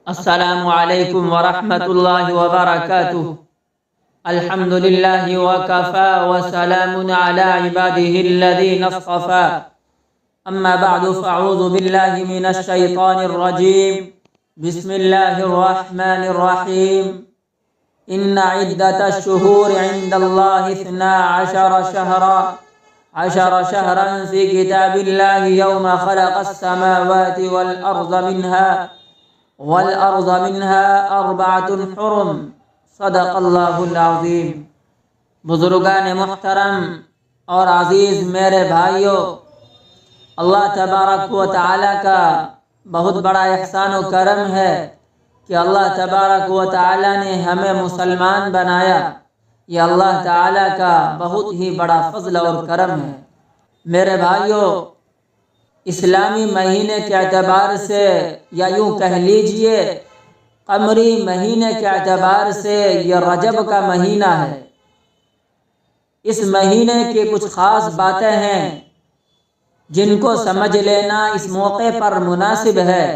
السلام علیکم ورحمۃ اللہ وبرکاتہ۔ الحمد للہ وکفا وسلام علی عباده الذین اصطفى، اما بعد فاعوذ باللہ من الشیطان الرجیم، بسم اللہ الرحمن الرحیم۔ ان عدۃ الشہور عند اللہ 12 شہرا فی کتاب اللہ یوم خلق السماوات والأرض منها 4 حرم، صدق اللہ العظیم۔ بزرگان محترم اور عزیز میرے بھائیوں، اللہ تبارک و تعالیٰ کا بہت بڑا احسان و کرم ہے کہ اللہ تبارک و تعالیٰ نے ہمیں مسلمان بنایا۔ یہ اللہ تعالیٰ کا بہت ہی بڑا فضل اور کرم ہے۔ میرے بھائیوں، اسلامی مہینے کے اعتبار سے یا یوں کہہ لیجئے قمری مہینے کے اعتبار سے یہ رجب کا مہینہ ہے۔ اس مہینے کی کچھ خاص باتیں ہیں جن کو سمجھ لینا اس موقع پر مناسب ہے۔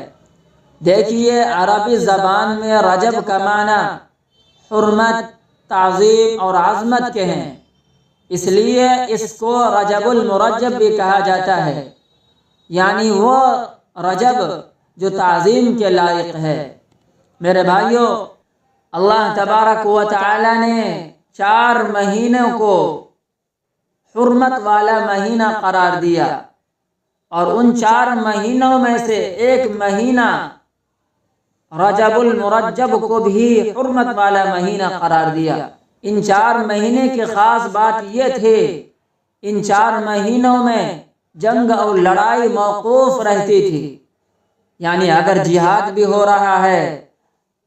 دیکھیے، عربی زبان میں رجب کا معنی حرمت، تعظیم اور عظمت کے ہیں، اس لیے اس کو رجب المرجب بھی کہا جاتا ہے، یعنی وہ رجب جو تعظیم کے لائق ہے۔ میرے بھائیوں، اللہ تبارک و تعالی نے 4 مہینوں کو حرمت والا مہینہ قرار دیا، اور ان 4 مہینوں میں سے ایک مہینہ رجب المرجب کو بھی حرمت والا مہینہ قرار دیا۔ ان 4 مہینے کی خاص بات یہ تھی، ان 4 مہینوں میں جنگ اور لڑائی موقوف رہتی تھی، یعنی اگر جہاد بھی ہو رہا ہے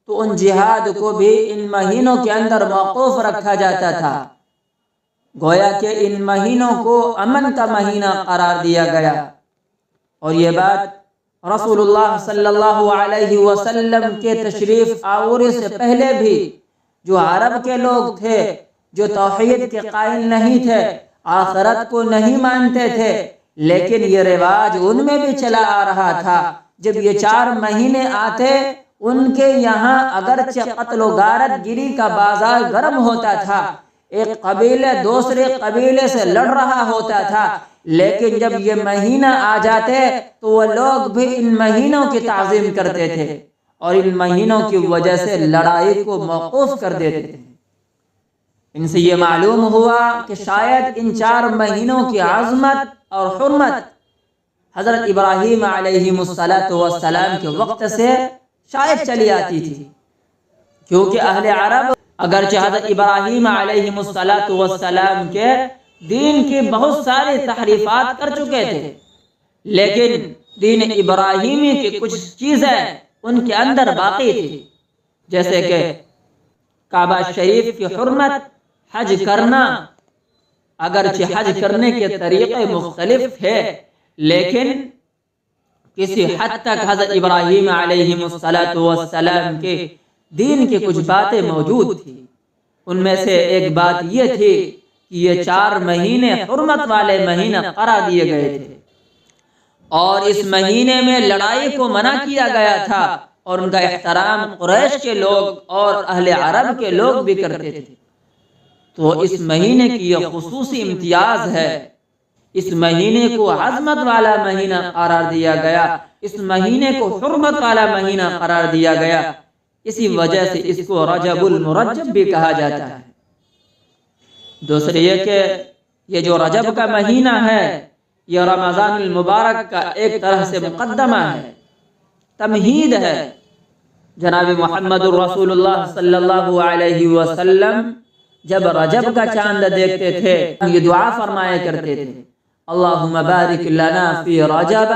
تو ان جہاد کو بھی ان مہینوں کے اندر موقوف رکھا جاتا تھا۔ گویا کہ ان مہینوں کو امن کا مہینہ قرار دیا گیا، اور یہ بات رسول اللہ صلی اللہ علیہ وسلم کے تشریف آوری سے پہلے بھی جو عرب کے لوگ تھے، جو توحید کے قائل نہیں تھے، آخرت کو نہیں مانتے تھے، لیکن یہ رواج ان میں بھی چلا آ رہا تھا۔ جب یہ 4 مہینے آتے، ان کے یہاں اگرچہ قتل و غارت گری کا بازار گرم ہوتا تھا، ایک قبیلے دوسرے قبیلے سے لڑ رہا ہوتا تھا، لیکن جب یہ مہینہ آ جاتے تو وہ لوگ بھی ان مہینوں کی تعظیم کرتے تھے اور ان مہینوں کی وجہ سے لڑائی کو موقوف کر دیتے تھے۔ ان سے یہ معلوم ہوا کہ شاید ان 4 مہینوں کی عظمت اور حرمت حضرت ابراہیم علیہ السلام کے وقت سے شاید چلی آتی تھی، کیونکہ اہل عرب اگرچہ حضرت ابراہیم علیہ السلام کے دین کی بہت ساری تحریفات کر چکے تھے، لیکن دین ابراہیمی کی کچھ چیزیں ان کے اندر باقی تھی، جیسے کہ کعبہ شریف کی حرمت، حج کرنا۔ اگرچہ حج کرنے کے طریقے مختلف تھے، لیکن کسی حد تک حضرت ابراہیم علیہ السلام کے دین کی کچھ باتیں موجود تھیں۔ ان میں سے ایک بات یہ تھی کہ یہ 4 مہینے حرمت والے مہینہ قرار دیے گئے تھے، اور اس مہینے میں لڑائی کو منع کیا گیا تھا، اور ان کا احترام قریش کے لوگ اور اہل عرب کے لوگ بھی کرتے تھے۔ تو اس مہینے کی یہ خصوصی امتیاز ہے، اس مہینے کو عظمت والا مہینہ قرار دیا گیا، اس مہینے کو حرمت والا مہینہ قرار دیا گیا، اسی وجہ سے اس کو رجب المرجب بھی کہا جاتا ہے۔ دوسرے یہ کہ یہ جو رجب کا مہینہ ہے، یہ رمضان المبارک کا ایک طرح سے مقدمہ ہے، تمہید ہے۔ جناب محمد الرسول اللہ صلی اللہ علیہ وسلم جب رجب کا چاند دیکھتے تھے، یہ دعا فرمایا کرتے تھے، اللہم بارک لنا فی رجب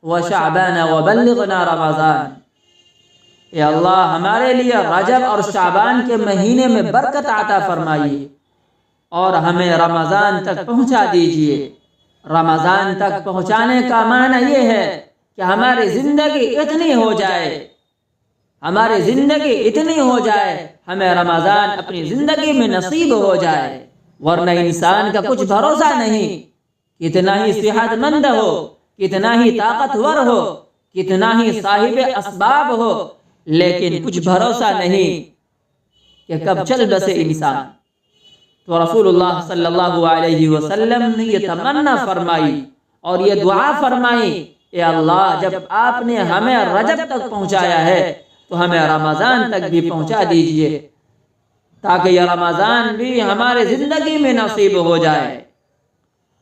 وشعبان وبلغنا رمضان۔ اے اللہ، ہمارے لیے رجب اور شعبان کے مہینے میں برکت عطا فرمائیے، اور ہمیں رمضان تک پہنچا دیجئے۔ رمضان تک پہنچانے کا معنی یہ ہے کہ ہماری زندگی اتنی ہو جائے، ہماری زندگی اتنی ہو جائے، ہمیں رمضان اپنی زندگی میں نصیب ہو جائے، ورنہ انسان کا کچھ بھروسہ نہیں، کتنا ہی صحت مند ہو، کتنا ہی طاقتور ہو، کتنا ہی صاحب اسباب ہو، لیکن کچھ بھروسہ نہیں کہ کب چل بسے انسان۔ تو رسول اللہ صلی اللہ علیہ وسلم نے یہ تمنا فرمائی اور یہ دعا فرمائی، اے اللہ جب آپ نے ہمیں رجب تک پہنچایا ہے تو ہمیں رمضان تک بھی پہنچا دیجئے، تاکہ یہ رمضان بھی ہمارے زندگی میں نصیب ہو جائے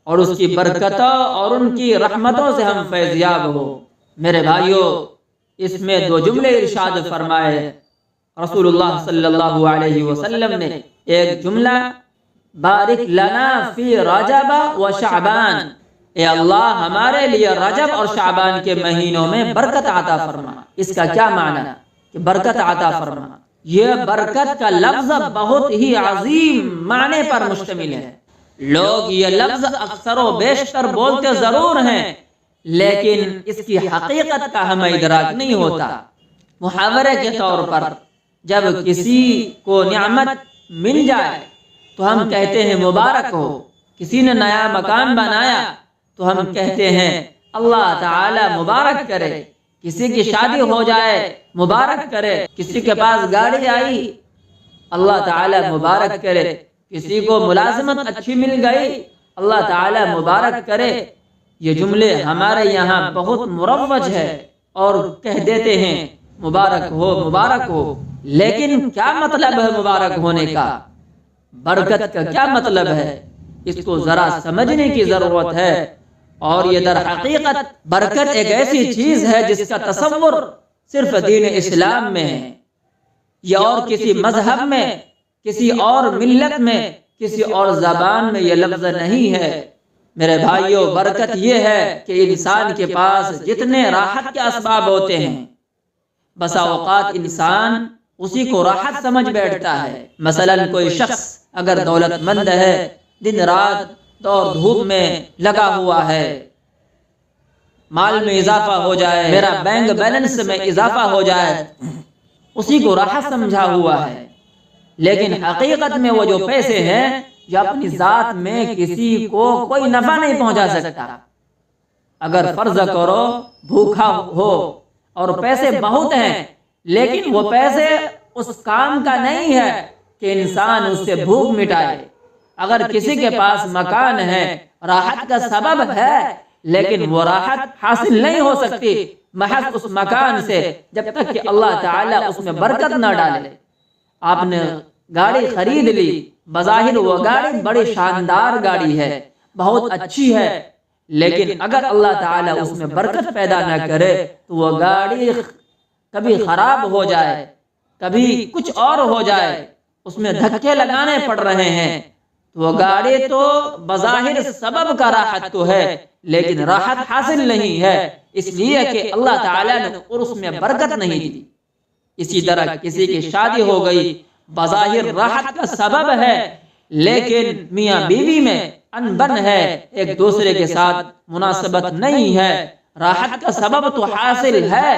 اور اس کی برکتوں اور ان کی رحمتوں سے ہم فیضیاب ہو۔ میرے بھائیو، اس میں دو جملے ارشاد فرمائے رسول اللہ صلی اللہ علیہ وسلم نے۔ ایک جملہ بارک لنا فی رجب و شعبان، اے اللہ ہمارے لیے رجب اور شعبان کے مہینوں میں برکت عطا فرما۔ اس کا کیا معنی کہ برکت عطا فرما؟ یہ برکت کا لفظ بہت ہی عظیم معنی پر مشتمل ہے۔ لوگ یہ لفظ اکثر و بیشتر بولتے ضرور ہیں، لیکن اس کی حقیقت کا ہمیں ادراک نہیں ہوتا۔ محاورے کے طور پر جب کسی کو نعمت مل جائے تو ہم کہتے ہیں مبارک ہو۔ کسی نے نیا مکان بنایا تو ہم کہتے ہیں اللہ تعالی مبارک کرے۔ کسی کی شادی ہو جائے مبارک کرے۔ کسی کے پاس گاڑی آئی اللہ تعالی مبارک کرے۔ کسی کو ملازمت اچھی مل گئی اللہ تعالی مبارک کرے۔ یہ جملے ہمارے یہاں بہت مروج ہے اور کہہ دیتے ہیں مبارک ہو مبارک ہو، لیکن کیا مطلب ہے مبارک ہونے کا؟ برکت کا کیا مطلب ہے؟ اس کو ذرا سمجھنے کی ضرورت ہے۔ اور یہ در حقیقت برکت ایک ایسی چیز ہے جس کا تصور صرف دین اسلام میں ہے، یا اور کسی مذہب میں، کسی اور ملت میں، کسی اور زبان میں یہ لفظ نہیں ہے۔ میرے بھائیوں، برکت یہ ہے کہ انسان کے پاس جتنے راحت کے اسباب ہوتے ہیں، بسا اوقات انسان اسی کو راحت سمجھ بیٹھتا ہے۔ مثلا کوئی شخص اگر دولت مند ہے، دن رات دور دھوپ میں لگا ہوا ہے، مال میں اضافہ ہو جائے، میرا بینک بیلنس میں اضافہ ہو جائے، اسی کو راحت سمجھا ہوا ہے۔ لیکن حقیقت میں وہ جو پیسے ہیں یہ اپنی ذات میں کسی کو کوئی نفع نہیں پہنچا سکتا۔ اگر فرض کرو بھوکا ہو اور پیسے بہت ہیں، لیکن وہ پیسے اس کام کا نہیں ہے کہ انسان اس سے بھوک مٹائے۔ اگر کسی کے پاس مکان ہے، راحت کا سبب ہے، لیکن وہ راحت حاصل نہیں ہو سکتی محض اس مکان سے جب تک کہ اللہ تعالیٰ اس میں برکت نہ ڈالے۔ آپ نے گاڑی خرید لی، بظاہر وہ گاڑی بڑی شاندار گاڑی ہے، بہت اچھی ہے، لیکن اگر اللہ تعالیٰ اس میں برکت پیدا نہ کرے تو وہ گاڑی کبھی خراب ہو جائے، کبھی کچھ اور ہو جائے، اس میں دھکے لگانے پڑ رہے ہیں، تو وہ گاڑی تو بظاہر سبب کا راحت تو ہے، لیکن راحت حاصل نہیں ہے، اس لیے کہ اللہ تعالیٰ نے اس میں برکت نہیں دی۔ اسی طرح کسی کی شادی ہو گئی، بظاہر راحت کا سبب ہے، لیکن میاں بیوی میں انبن ہے، ایک دوسرے کے ساتھ مناسبت نہیں ہے، راحت کا سبب تو حاصل ہے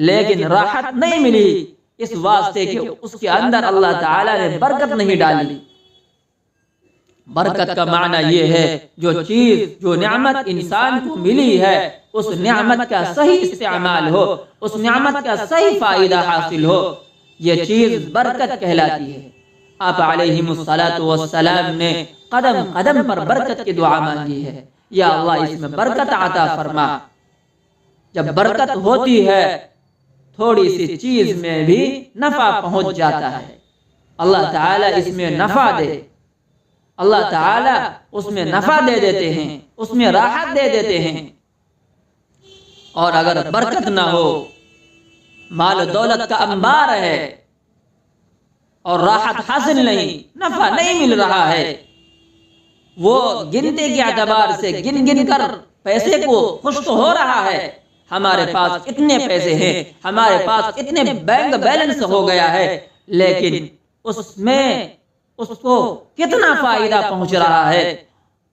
لیکن راحت نہیں ملی، اس واسطے کہ اس کے اندر اللہ تعالیٰ نے برکت نہیں ڈالی۔ برکت کا معنی یہ ہے جو چیز، جو نعمت انسان کو ملی ہے، اس نعمت کا صحیح استعمال ہو، اس نعمت کا صحیح فائدہ حاصل ہو، یہ چیز برکت کہلاتی ہے۔ آپ علیہ السلام نے قدم قدم پر برکت کی دعا مانگی ہے، یا اللہ اس میں برکت عطا فرما۔ جب برکت ہوتی ہے تھوڑی سی چیز میں بھی نفع پہنچ جاتا ہے، اللہ تعالیٰ اس میں نفع دے، اللہ تعالیٰ اس میں نفع دے دیتے ہیں، اس میں راحت دے دیتے ہیں۔ اور اگر برکت نہ ہو، مال و دولت کا انبار ہے اور راحت حاصل نہیں، نفع نہیں مل رہا ہے، وہ گنتے کے اعتبار سے گن گن کر پیسے کو خوش تو ہو رہا ہے، ہمارے پاس اتنے پیسے ہیں، ہمارے پاس اتنے بینک بیلنس ہو گیا ہے، لیکن اس میں اس کو کتنا فائدہ پہنچ رہا ہے،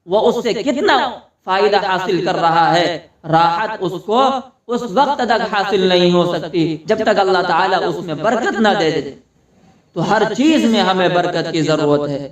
وہ اس سے کتنا فائدہ حاصل کر رہا ہے، راحت اس کو اس وقت تک حاصل نہیں ہو سکتی جب تک اللہ تعالیٰ اس میں برکت نہ دے دے۔ تو ہر چیز میں ہمیں برکت کی ضرورت ہے۔